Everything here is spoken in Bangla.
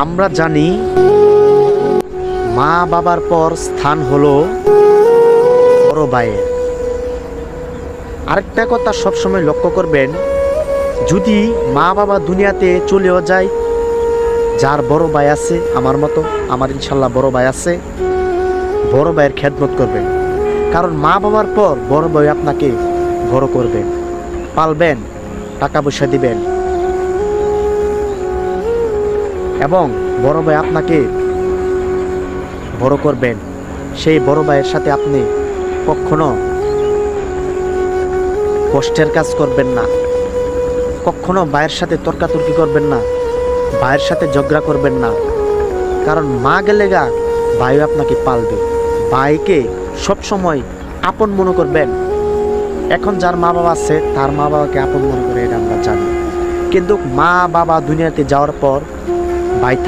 আমরা জানি মা বাবার পর স্থান হলো বড় ভাইয়ের। আরেকটা কথা সবসময় লক্ষ্য করবেন, যদি মা বাবা দুনিয়াতে চলেও যায়, যার বড় ভাই আছে আমার মতো, আমার ইনশাল্লাহ বড় ভাই আছে, বড় ভাইয়ের খেদমত করবেন। কারণ মা বাবার পর বড় ভাই আপনাকে বড় করবেন, পালবেন, টাকা পয়সা দিবেন, এবং বড় ভাই আপনাকে বড় করবেন। সেই বড় ভাইয়ের সাথে আপনি কখনো কষ্টের কাজ করবেন না, কখনো ভাইয়ের সাথে তর্কাতর্কি করবেন না, ভাইয়ের সাথে ঝগড়া করবেন না। কারণ মা গেলে গা ভাইও আপনাকে পালবে। ভাইকে সবসময় আপন মনে করবেন। এখন যার মা বাবা আছে তার মা বাবাকে আপন মনে করে, এটা আমরা জানি। কিন্তু মা বাবা দুনিয়াতে যাওয়ার পর ভাই